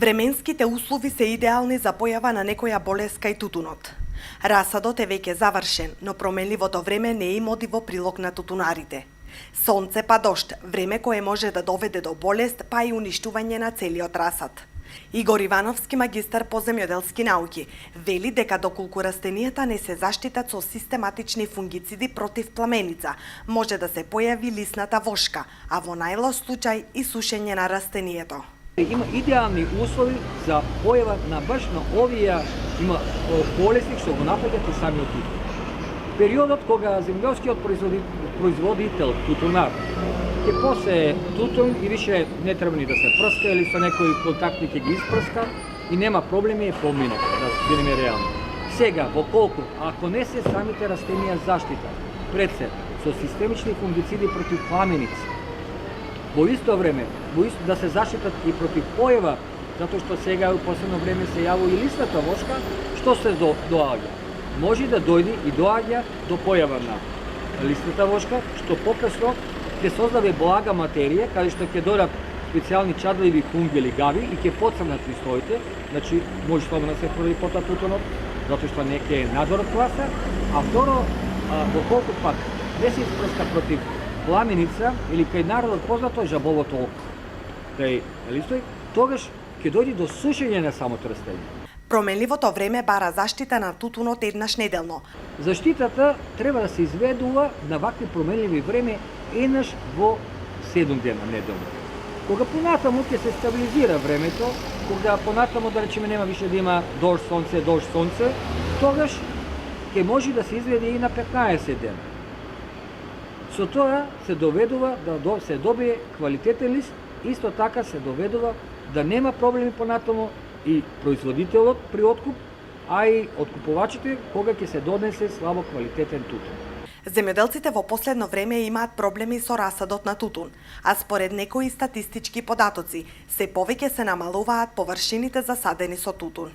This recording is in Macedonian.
Временските услови се идеални за појава на некоја болест кај тутунот. Расадот е веќе завршен, но променливото време не им оди во прилог на тутунарите. Сонце па дожд, време кое може да доведе до болест па и уништување на целиот расад. Игор Ивановски, магистар по земјоделски науки, вели дека доколку растенијата не се заштитат со систематични фунгициди против пламеница, може да се појави лисната вошка, а во најлош случај и сушење на растението. Има идеални услови за појава на баш на овие болести што го напаѓаат и самиот тутун. Периодот кога земјоделскиот производител тутунар ќе посее тутун и више не треба ни да се прска или со некои контактни ќе ги испрска и нема проблеми, е поминат, да бидеме реални. Сега, воколку, ако не се самите растенија заштита пред се со системични фунгициди против пламеници, во исто време да се заштитат и против појава, затоа што сега во последно време се јавува и лисната вошка, што се доаѓа? Може да дојде и доаѓа до појава на лисната вошка, што покасно ќе создаве блага материја, каде што ќе дојдат специјални чадливи фунги или гави и ќе поцрнат листоите, значи може слободно да се хврли пота тутунот, затоа што не ќе е надвор од класа, а второ, доколку пак не се испрска против пламеница или кај народот познато жабовото око, кај листој, тогаш ќе дојде до сушење на самото растение. Променливото време бара заштита на тутунот еднаш неделно. Заштитата треба да се изведува на вакви променливи време еднаш во 7 дена неделно. Кога понатаму ќе се стабилизира времето, кога понатаму да речеме нема више да има дожд сонце, тогаш ќе може да се изведе и на 15 дена. Со тоа се доведува да се добие квалитетен лист, исто така се доведува да нема проблеми понатаму и производителот при откуп, а и откупувачите кога ќе се донесе слабо квалитетен тутун. Земјоделците во последно време имаат проблеми со расадот на тутун, а според некои статистички податоци, се повеќе се намалуваат површините засадени со тутун.